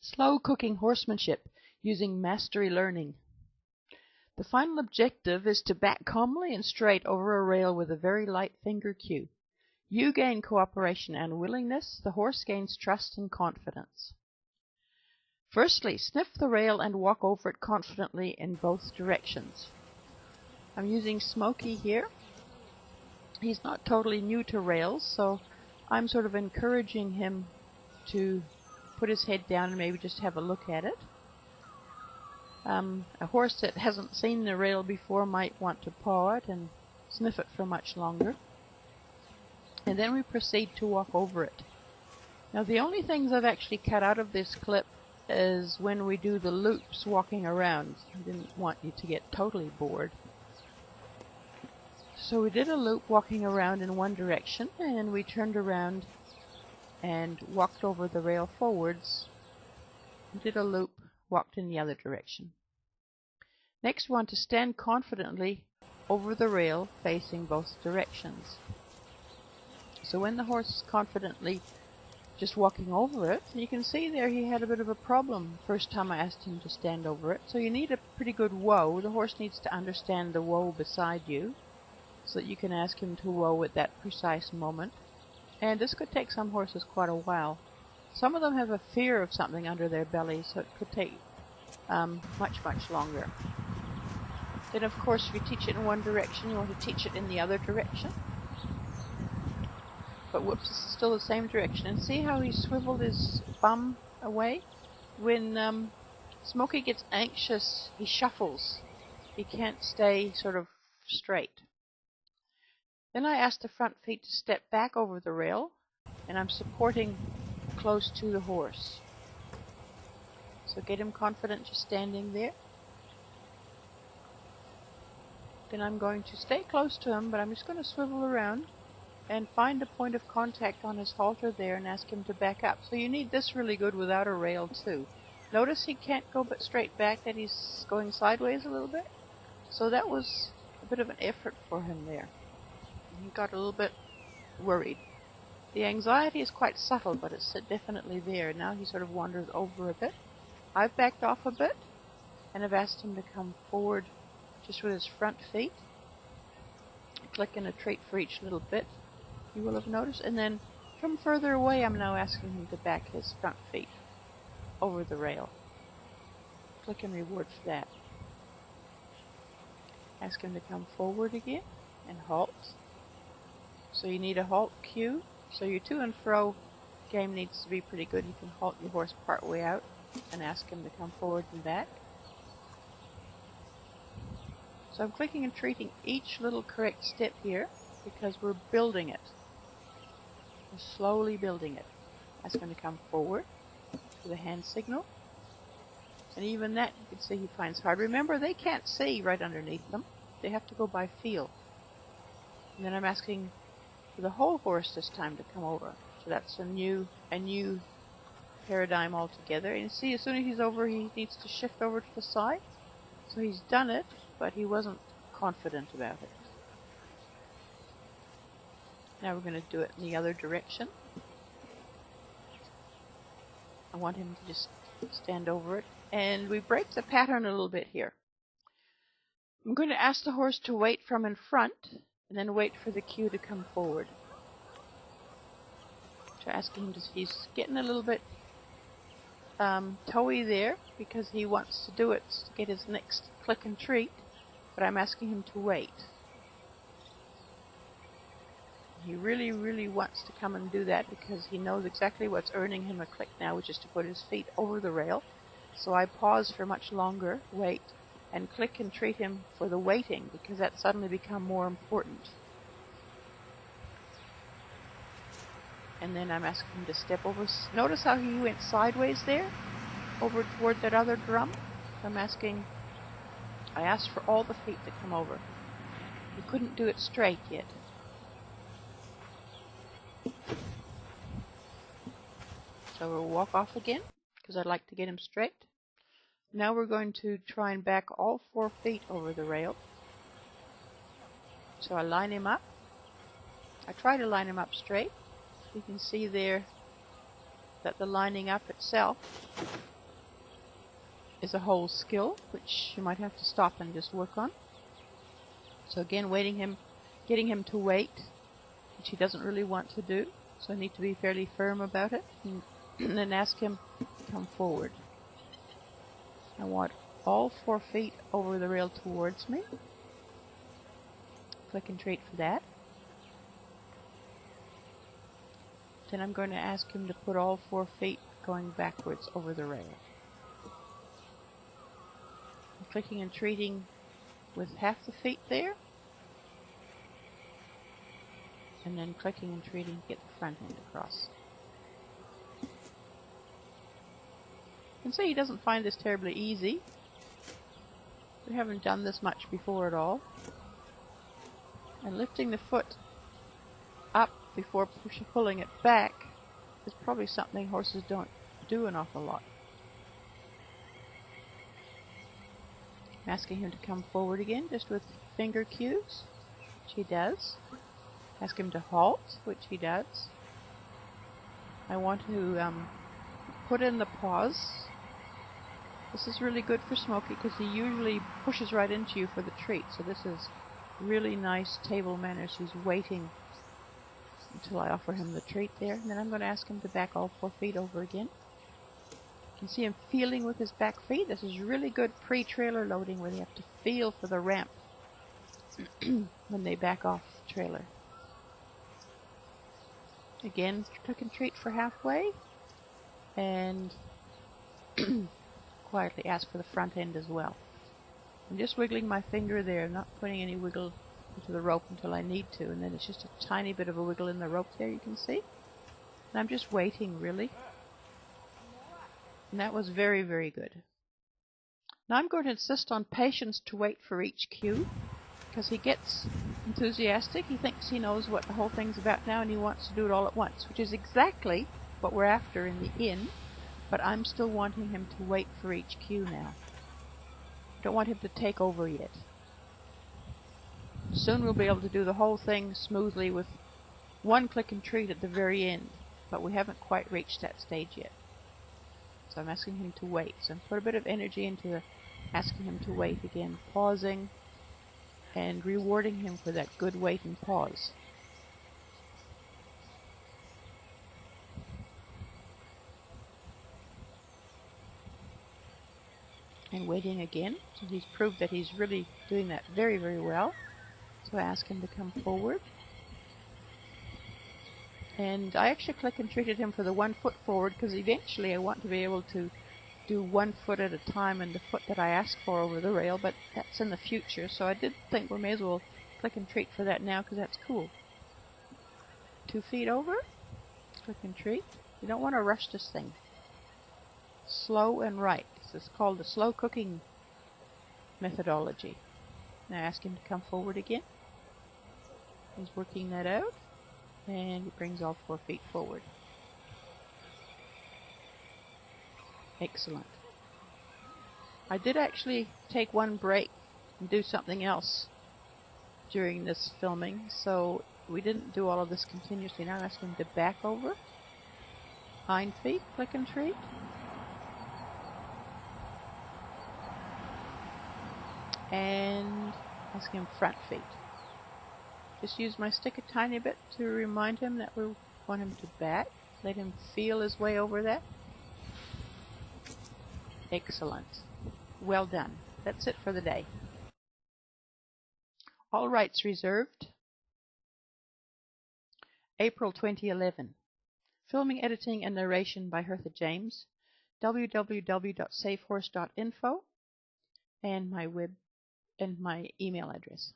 Slow cooking horsemanship using mastery learning. The final objective is to back calmly and straight over a rail with a very light finger cue. You gain cooperation and willingness. The horse gains trust and confidence. Firstly, sniff the rail and walk over it confidently in both directions. I'm using Smokey here. He's not totally new to rails, so I'm sort of encouraging him to put his head down and maybe just have a look at it. A horse that hasn't seen the rail before might want to paw it and sniff it for much longer. And then we proceed to walk over it. Now the only things I've actually cut out of this clip is when we do the loops walking around. I didn't want you to get totally bored. So we did a loop walking around in one direction, and then we turned around and walked over the rail forwards, did a loop, walked in the other direction. Next we want to stand confidently over the rail facing both directions. So when the horse is confidently just walking over it, you can see there he had a bit of a problem first time I asked him to stand over it. So you need a pretty good whoa. The horse needs to understand the whoa beside you so that you can ask him to whoa at that precise moment. And this could take some horses quite a while. Some of them have a fear of something under their belly, so it could take much longer. Then of course if you teach it in one direction, you want to teach it in the other direction. But whoops, this is still the same direction. And see how he swiveled his bum away? When Smokey gets anxious, he shuffles. He can't stay sort of straight. Then I asked the front feet to step back over the rail, and I'm supporting close to the horse. So get him confident just standing there. Then I'm going to stay close to him, but I'm just going to swivel around and find a point of contact on his halter there and ask him to back up. So you need this really good without a rail too. Notice he can't go but straight back, that he's going sideways a little bit. So that was a bit of an effort for him there. He got a little bit worried. The anxiety is quite subtle, but it's definitely there. Now he sort of wanders over a bit. I've backed off a bit, and I've asked him to come forward just with his front feet. Click and a treat for each little bit, you will have noticed. And then from further away, I'm now asking him to back his front feet over the rail. Click and reward for that. Ask him to come forward again and halt. So you need a halt cue. So your to and fro game needs to be pretty good. You can halt your horse part way out and ask him to come forward and back. So I'm clicking and treating each little correct step here because we're building it. We're slowly building it. Ask him to come forward with a hand signal. And even that you can see he finds hard. Remember, they can't see right underneath them. They have to go by feel. And then I'm asking for the whole horse this time to come over. So that's a new paradigm altogether. And you see, as soon as he's over, he needs to shift over to the side. So he's done it, but he wasn't confident about it. Now we're going to do it in the other direction. I want him to just stand over it. And we break the pattern a little bit here. I'm going to ask the horse to wait from in front, and then wait for the cue to come forward. So asking him to, he's getting a little bit toey there because he wants to do it to get his next click and treat, but I'm asking him to wait. He really wants to come and do that because he knows exactly what's earning him a click now, which is to put his feet over the rail. So I pause for much longer, wait, and click and treat him for the waiting because that suddenly become more important. And then I'm asking him to step over. Notice how he went sideways there, over toward that other drum. I asked for all the feet to come over. He couldn't do it straight yet. So we'll walk off again because I'd like to get him straight. Now we're going to try and back all 4 feet over the rail. So I line him up. I try to line him up straight. You can see there that the lining up itself is a whole skill, which you might have to stop and just work on. So again, getting him to wait, which he doesn't really want to do. So I need to be fairly firm about it, and then ask him to come forward. I want all 4 feet over the rail towards me. Click and treat for that. Then I'm going to ask him to put all 4 feet going backwards over the rail. I'm clicking and treating with half the feet there, and then clicking and treating to get the front end across. You can see he doesn't find this terribly easy. We haven't done this much before at all. And lifting the foot up before pulling it back is probably something horses don't do an awful lot. I'm asking him to come forward again, just with finger cues, which he does. Ask him to halt, which he does. I want to put in the pause. This is really good for Smokey because he usually pushes right into you for the treat. So this is really nice table manners. He's waiting until I offer him the treat there. And then I'm going to ask him to back all 4 feet over again. You can see him feeling with his back feet. This is really good pre-trailer loading where they have to feel for the ramp when they back off the trailer. Again, click and treat for halfway. And quietly ask for the front end as well. I'm just wiggling my finger there, not putting any wiggle into the rope until I need to, and then it's just a tiny bit of a wiggle in the rope there, you can see. And I'm just waiting, really. And that was very, very good. Now I'm going to insist on patience to wait for each cue, because he gets enthusiastic. He thinks he knows what the whole thing's about now, and he wants to do it all at once, which is exactly what we're after in the inn. But I'm still wanting him to wait for each cue now. I don't want him to take over yet. Soon we'll be able to do the whole thing smoothly with one click and treat at the very end, but we haven't quite reached that stage yet. So I'm asking him to wait. So put a bit of energy into asking him to wait again, pausing and rewarding him for that good wait and pause. And waiting again. So he's proved that he's really doing that very, very well. So I ask him to come forward. And I actually click and treated him for the 1 foot forward because eventually I want to be able to do 1 foot at a time and the foot that I ask for over the rail, but that's in the future. So I did think we may as well click and treat for that now because that's cool. 2 feet over. Click and treat. You don't want to rush this thing. Slow and right. This is called the slow cooking methodology. Now ask him to come forward again. He's working that out, and he brings all 4 feet forward. Excellent. I did actually take 1 break and do something else during this filming, so we didn't do all of this continuously. Now I'm asking him to back over. Hind feet, click and treat. And ask him front feet. Just use my stick a tiny bit to remind him that we want him to back. Let him feel his way over that. Excellent. Well done. That's it for the day. All rights reserved. April 2011. Filming, editing, and narration by Hertha James. www.safehorse.info and my email address.